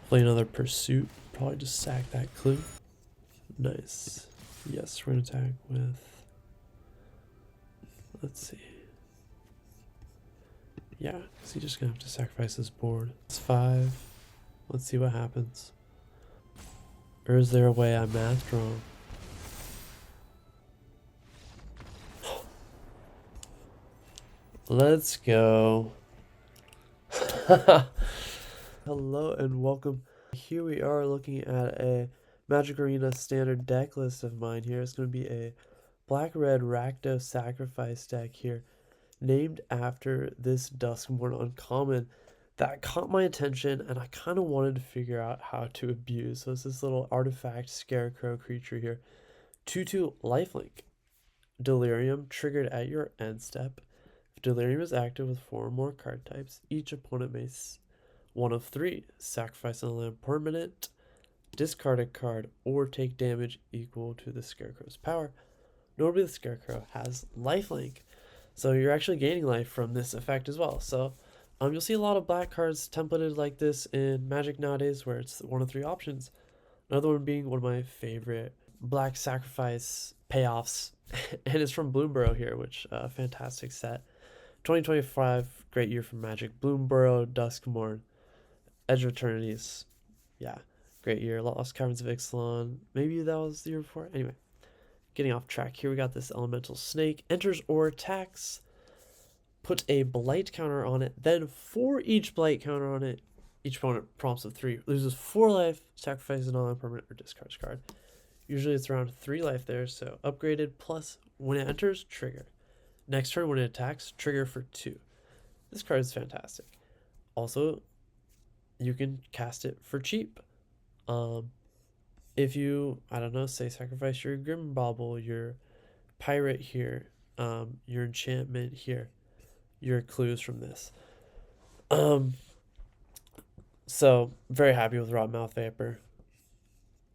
Play another pursuit. Probably just sack that clue. Nice. Yes, we're gonna attack with. Let's see. Yeah, because he's just gonna have to sacrifice this board. It's 5. Let's see what happens. Or is there a way I mathed wrong? Let's go. Hello and welcome. Here we are looking at a Magic Arena standard deck list of mine here. It's going to be a black-red Rakdos Sacrifice deck here, named after this Duskmourn uncommon that caught my attention, and I kind of wanted to figure out how to abuse. So it's this little artifact scarecrow creature here. 2/2 lifelink. Delirium triggered at your end step. If Delirium is active with 4 or more card types, each opponent may one of 3 sacrifice a land permanent, discard a card, or take damage equal to the Scarecrow's power. Normally the Scarecrow has lifelink, so you're actually gaining life from this effect as well. So you'll see a lot of black cards templated like this in Magic nowadays, where it's 1 of 3 options. Another one being one of my favorite black sacrifice payoffs, and it's from Bloomburrow here, which fantastic set. 2025, great year for Magic. Bloomburrow, Duskmourn, Edge of Eternities, yeah, great year. Lost Caverns of Ixalan, maybe that was the year before. Anyway, getting off track here, we got this elemental snake. Enters or attacks, put a blight counter on it, then for each blight counter on it, each opponent prompts of 3, loses 4 life, sacrifices a non-permanent or discards card. Usually it's around 3 life there, so upgraded, plus when it enters, trigger. Next turn when it attacks, trigger for 2. This card is fantastic. Also, you can cast it for cheap. If you, I don't know, say sacrifice your Grim Bauble, your Pirate here, your enchantment here, your clues from this. So very happy with Rottenmouth Viper.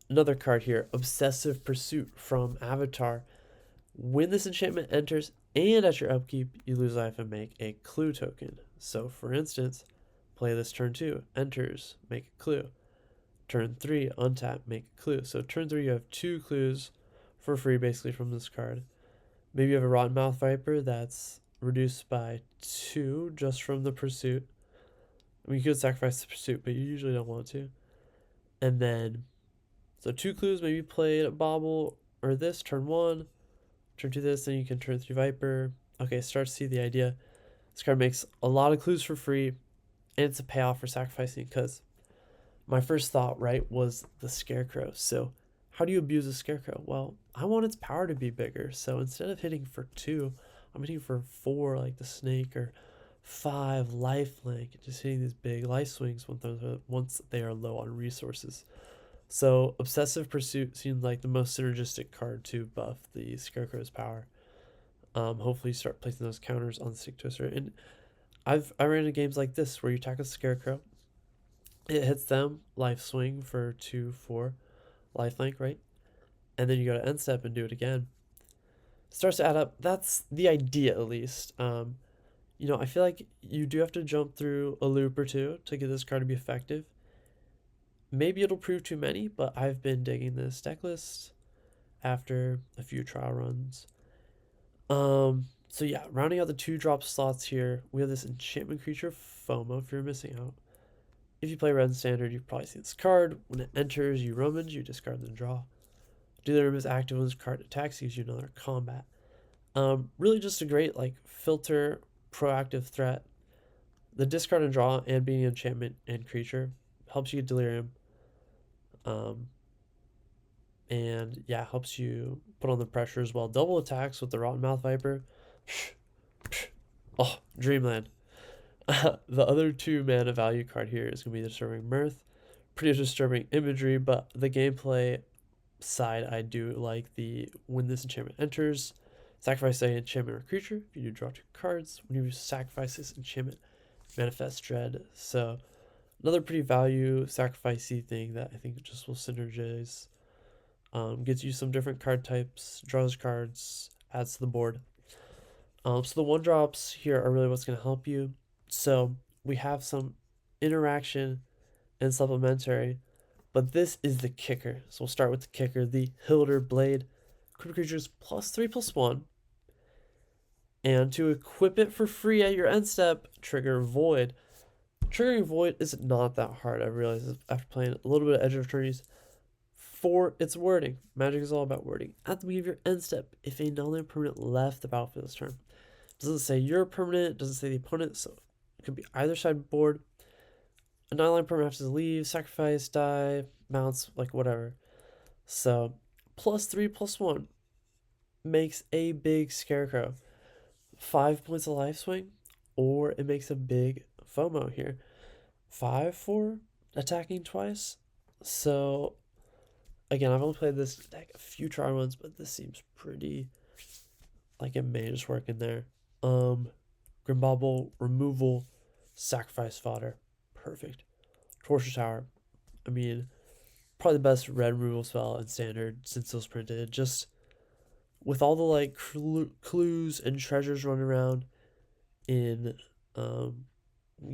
Another card here, Obsessive Pursuit from Avatar. When this enchantment enters and at your upkeep, you lose life and make a clue token. So for instance, play this turn 2, enters, make a clue. Turn 3, untap, make a clue. So turn 3, you have 2 clues for free basically from this card. Maybe you have a Rottenmouth Viper that's reduced by 2 just from the pursuit. I mean, you could sacrifice the pursuit, but you usually don't want to. And then, so 2 clues, maybe play a Bauble or this, turn 1. Turn 2 this, then you can turn 3 Viper. Okay, start to see the idea. This card makes a lot of clues for free, and it's a payoff for sacrificing, because my first thought, right, was the Scarecrow. So how do you abuse a Scarecrow? Well, I want its power to be bigger, so instead of hitting for 2, I'm hitting for 4 like the snake, or 5 lifelink, just hitting these big life swings once they are low on resources. So Obsessive Pursuit seemed like the most synergistic card to buff the Scarecrow's power. Hopefully you start placing those counters on the Sticktwister. And I ran into games like this where you attack a Scarecrow, it hits them, life swing for 2/4 lifelink, right? And then you go to end step and do it again. Starts to add up. That's the idea, at least. You know, I feel like you do have to jump through a loop or 2 to get this card to be effective. Maybe it'll prove too many, but I've been digging this deck list after a few trial runs. So yeah, rounding out the 2-drop slots here, we have this enchantment creature, F.O.M.O, if you're missing out. If you play Red and Standard, you've probably seen this card. When it enters, you rummage, you discard and draw. Deliruim is active when this card attacks, gives you another combat. Really just a great like filter, proactive threat. The discard and draw and being enchantment and creature helps you get Delirium. And yeah, helps you put on the pressure as well. Double attacks with the Rottenmouth Viper. Oh, Dreamland. The other 2 mana value card here is going to be Disturbing Mirth. Pretty disturbing imagery, but the gameplay side, I do like the when this enchantment enters, sacrifice an enchantment or creature. If you do draw 2 cards, when you sacrifice this enchantment, manifest dread. So another pretty value sacrificey thing that I think just will synergize. Gets you some different card types, draws cards, adds to the board. So the 1-drops here are really what's going to help you. So we have some interaction and supplementary. But this is the kicker. So we'll start with the kicker, the Hylderblade. Equip creatures +3/+1. And to equip it for free at your end step, trigger Void. Triggering Void is not that hard, I realize, after playing a little bit of Edge of Eternities. For its wording, Magic is all about wording. At the beginning of your end step, if a non-land permanent left the battlefield this turn, doesn't say you're a permanent, doesn't say the opponent, so it could be either side board. A non-land permanent has to leave, sacrifice, die, bounce, like whatever. So +3/+1 makes a big Scarecrow. 5 points of life swing, or it makes a big F.O.M.O here. 5 for attacking twice. So again, I've only played this deck a few try runs, but this seems pretty like it may just work in there. Grimbauble, removal, sacrifice fodder. Perfect. Torture Tower. I mean, probably the best red removal spell in Standard since it was printed. Just with all the like clues and treasures running around in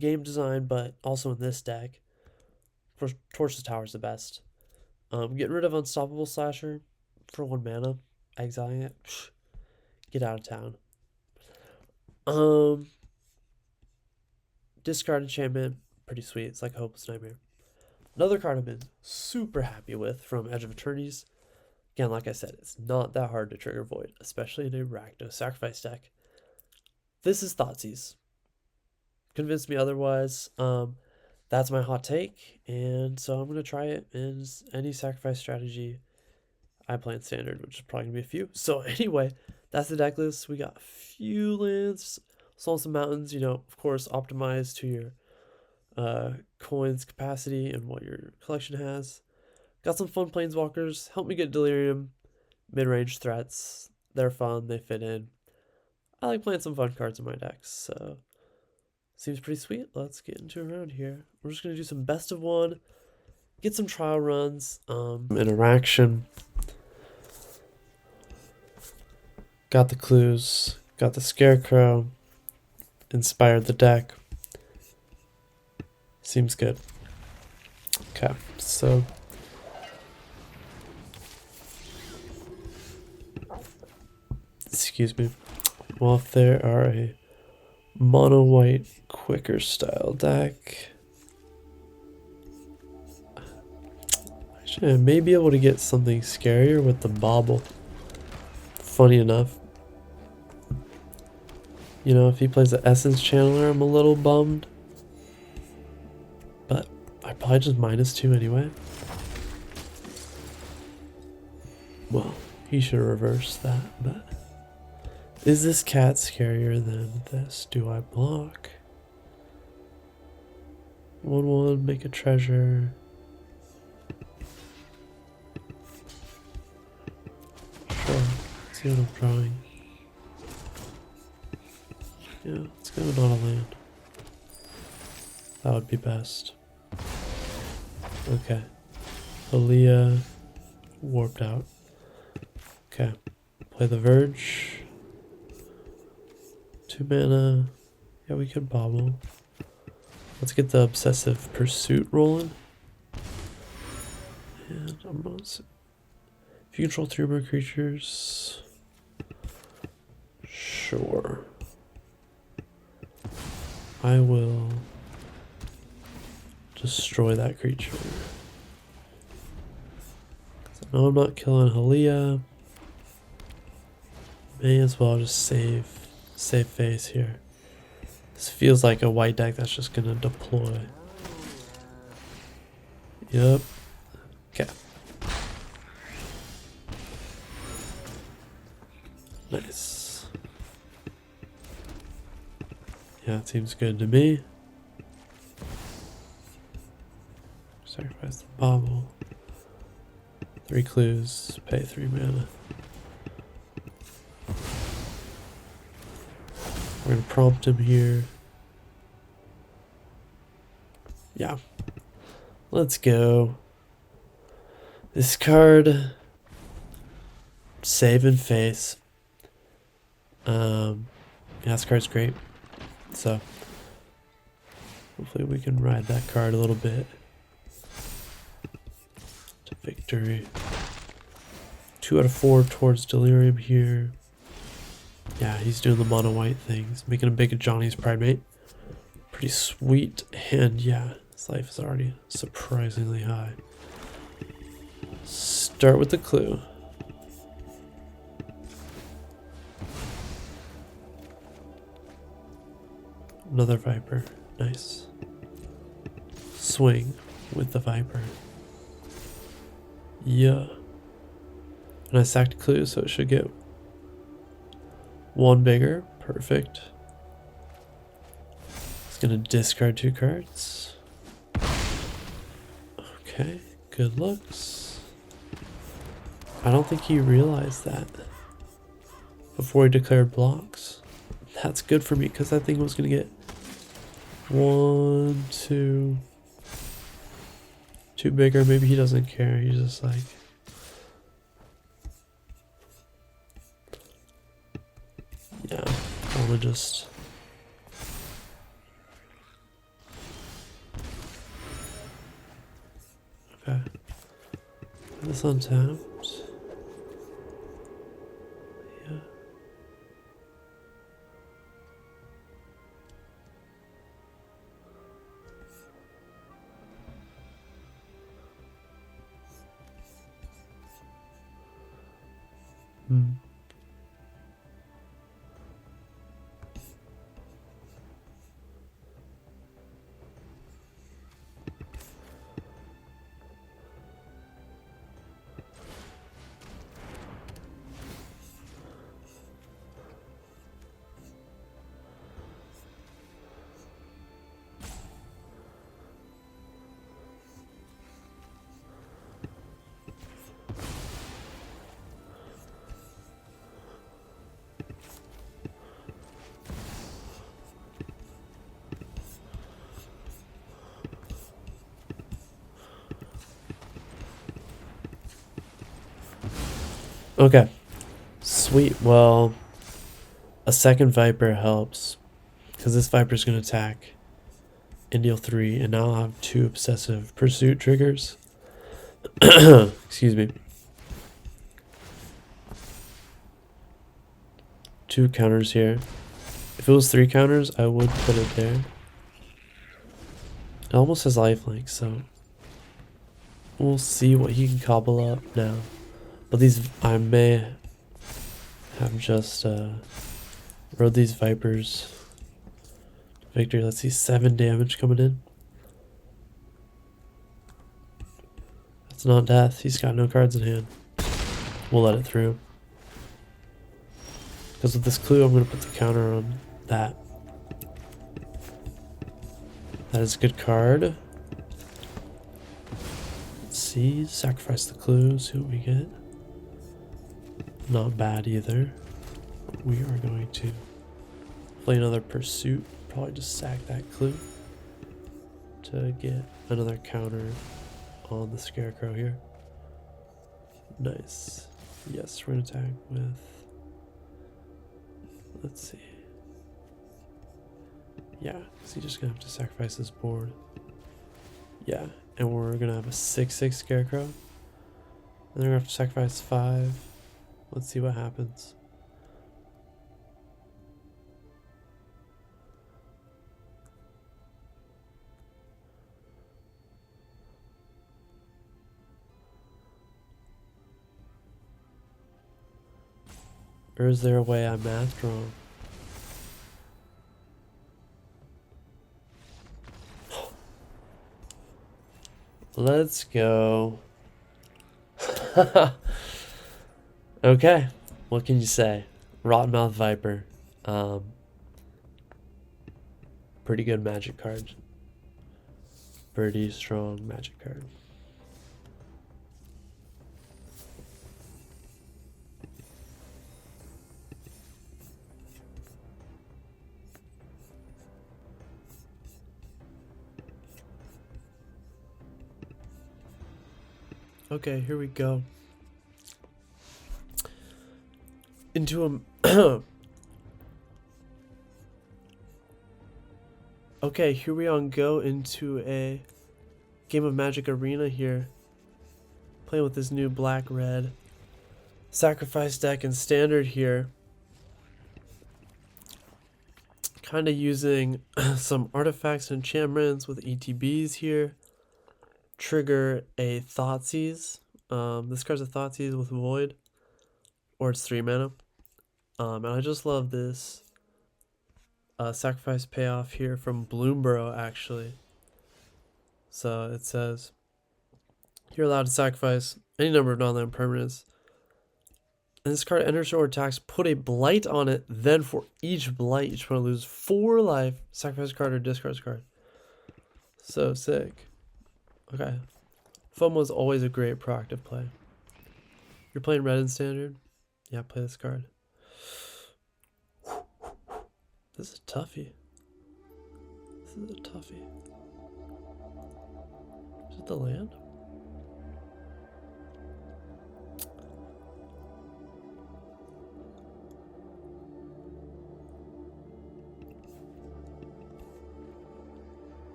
game design, but also in this deck, Torture Tower is the best. Getting rid of Unstoppable Slasher for 1 mana, exiling it. Get out of town. Discard enchantment, pretty sweet. It's like a Hopeless Nightmare. Another card I've been super happy with from Edge of Eternities. Again, like I said, it's not that hard to trigger Void, especially in a Rakdos Sacrifice deck. This is Thoughtseize. Convinced me otherwise. That's my hot take, and so I'm going to try it in any sacrifice strategy I play in Standard, which is probably going to be a few. So anyway, that's the deck list. We got a few lands, Salts and Mountains, you know, of course, optimized to your coins capacity and what your collection has. Got some fun Planeswalkers. Help me get Delirium, mid-range threats. They're fun, they fit in. I like playing some fun cards in my decks, so seems pretty sweet. Let's get into a round here. We're just going to do some best of one, get some trial runs, interaction. Got the clues, got the Scarecrow, inspired the deck. Seems good. Okay, so excuse me. Well, if there are a mono white quicker style deck, actually I may be able to get something scarier with the bobble. Funny enough, you know, if he plays the Essence Channeler, I'm a little bummed, but I probably just -2 anyway. Well, he should reverse that, but is this cat scarier than this? Do I block? 1/1, make a treasure. Sure, let's see what I'm drawing. Yeah, let's go not a land. That would be best. Okay. Aaliyah warped out. Okay. Play the Verge. 2 mana. Yeah, we could bobble. Let's get the Obsessive Pursuit rolling. And I'm not. If you control 3 or more creatures. Sure. I will destroy that creature. I know I'm not killing Aaliyah. May as well just save face here. This feels like a white deck that's just gonna deploy. Yep. Okay. Nice. Yeah, it seems good to me. Sacrifice the bobble. 3 clues, pay 3 mana. We're gonna prompt him here. Yeah. Let's go. This card, save and face. Yeah, this card's great. So hopefully we can ride that card a little bit. Victory. 2 out of 4 towards Deliruim here. Yeah, he's doing the mono white things, making a big Johnny's Primate. Pretty sweet, and yeah, his life is already surprisingly high. Start with the clue. Another Viper, nice. Swing with the Viper. Yeah. And I sacked clue, so it should get one bigger. Perfect. It's gonna discard 2 cards. Okay, good looks. I don't think he realized that before he declared blocks. That's good for me because I think I was gonna get 1, 2 bigger. Maybe he doesn't care. He's just like, yeah, I wanna just okay. This untapped. Yeah. Hmm. Okay, sweet. Well, a second Viper helps because this Viper is going to attack and deal 3, and now I'll have 2 Obsessive Pursuit triggers. Excuse me. 2 counters here. If it was 3 counters, I would put it there. It almost has lifelink, so we'll see what he can cobble up now. But these, I may have just rode these Vipers. Victory, let's see, 7 damage coming in. That's not death. He's got no cards in hand. We'll let it through. Because with this clue, I'm going to put the counter on that. That is a good card. Let's see, sacrifice the clue, see what we get. Not bad either. We are going to play another Pursuit. Probably just sack that clue to get another counter on the Scarecrow here. Nice. Yes, we're going to attack with... Let's see. Yeah, because he's just going to have to sacrifice this board. Yeah, and we're going to have a 6/6 Scarecrow. And then we're going to have to sacrifice 5. Let's see what happens. Or is there a way I mathed wrong? Let's go. Okay, what can you say? Rottenmouth Viper. Pretty good magic card. Pretty strong magic card. Okay, here we go. Into a... Okay, here we go into a game of Magic Arena here. Playing with this new black-red sacrifice deck in standard here. Kind of using some artifacts and enchantments with ETBs here. Trigger a Thoughtseize. This card's a Thoughtseize with Void. Or it's 3 mana. And I just love this sacrifice payoff here from Bloomburrow, actually. So it says, you're allowed to sacrifice any number of non-land permanents. And this card enters or attacks, put a blight on it, then for each blight, each opponent loses 4 life, sacrifice a card or discard a card. So sick. Okay. F.O.M.O is always a great proactive play. You're playing red in standard? Yeah, play this card. This is a toughie. This is a toughie. Is it the land?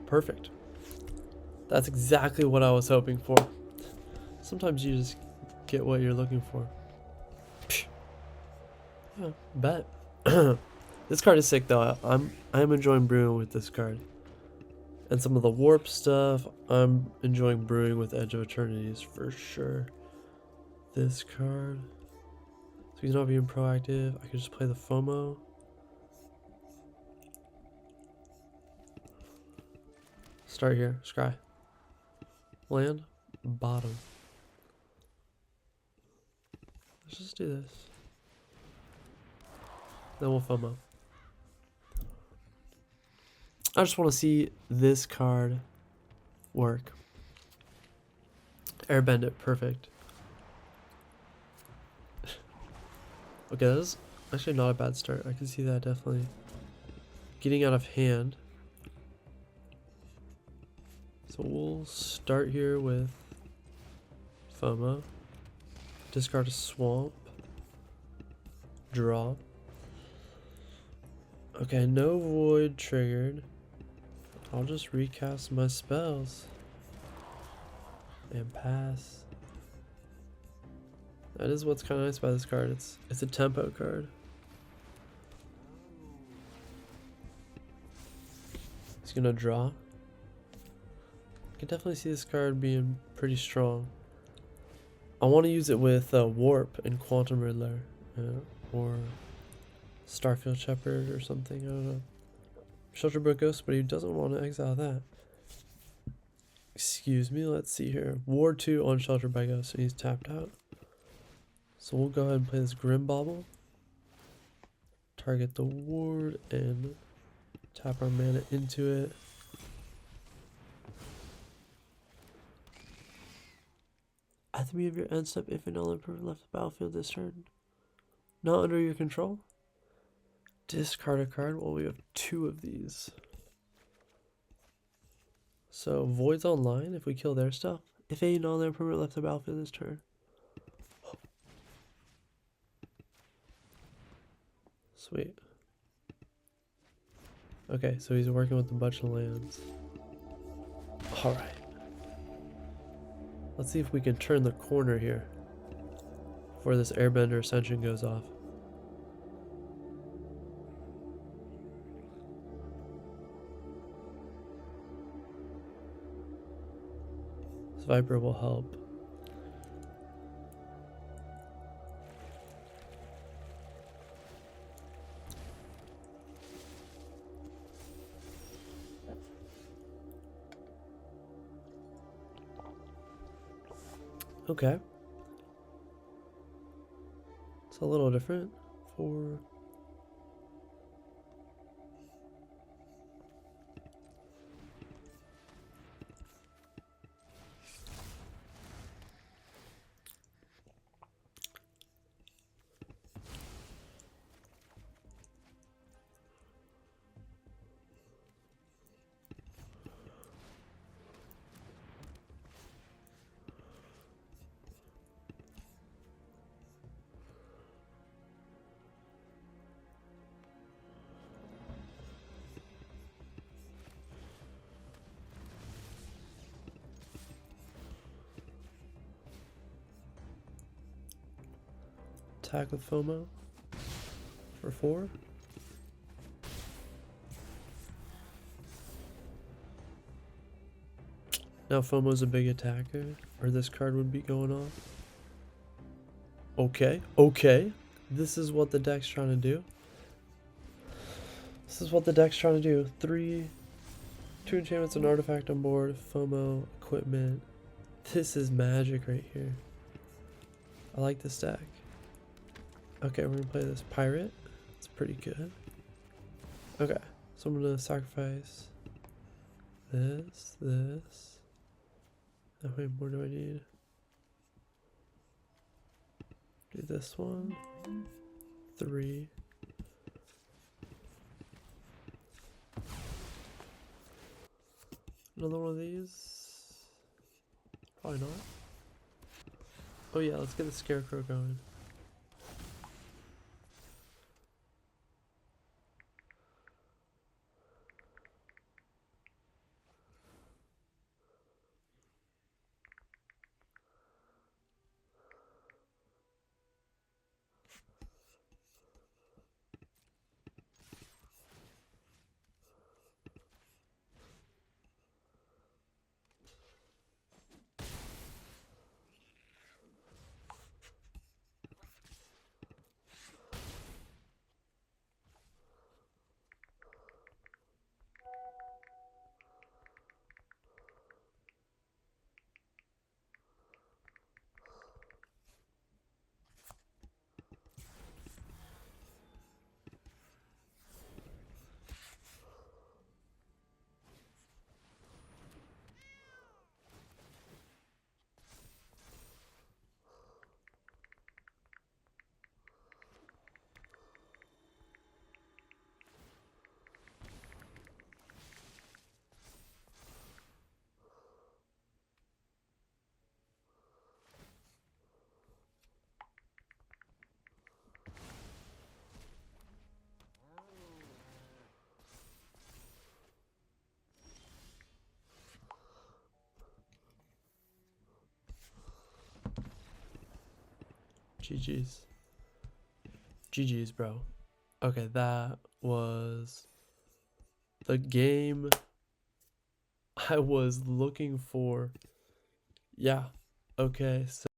Perfect. That's exactly what I was hoping for. Sometimes you just get what you're looking for. Yeah, bet. This card is sick though. I'm enjoying brewing with this card. And some of the warp stuff, I'm enjoying brewing with Edge of Eternities for sure. This card. So he's not being proactive. I could just play the F.O.M.O. Start here. Scry. Land. Bottom. Let's just do this. Then we'll F.O.M.O. I just want to see this card work. Airbend it. Perfect. Okay, that is actually not a bad start. I can see that definitely getting out of hand. So we'll start here with F.O.M.O. Discard a swamp. Draw. Okay, no void triggered. I'll just recast my spells. And pass. That is what's kind of nice about this card. It's a tempo card. He's gonna draw. I can definitely see this card being pretty strong. I want to use it with Warp and Quantum Riddler. Or Starfield Shepherd or something. I don't know. Shelterbrook Ghost, but he doesn't want to exile that. Excuse me, let's see here. Ward 2 on Shelter by Ghost, and he's tapped out. So we'll go ahead and play this Grim Bauble. Target the ward and tap our mana into it. At the beginning of your end step, if an element left the battlefield this turn, not under your control, discard a card. Well, we have 2 of these. So Void's online if we kill their stuff. If a non-land permanent left the battlefield this turn. Sweet. Okay, so he's working with a bunch of lands. Alright. Let's see if we can turn the corner here before this Airbender Ascension goes off. This Viper will help. Okay. It's a little different for... attack with F.O.M.O. for 4. Now F.O.M.O's a big attacker, or this card would be going off. Okay, okay. This is what the deck's trying to do. This is what the deck's trying to do. 2 enchantments, an artifact on board, F.O.M.O, equipment. This is magic right here. I like this deck. Okay, we're gonna play this pirate. It's pretty good. Okay, so I'm gonna sacrifice this. How many more do I need? Do this one. 3. Another one of these. Probably not. Oh yeah, let's get the Scarecrow going. GG's. GG's, bro. Okay, that was the game I was looking for. Yeah. Okay, so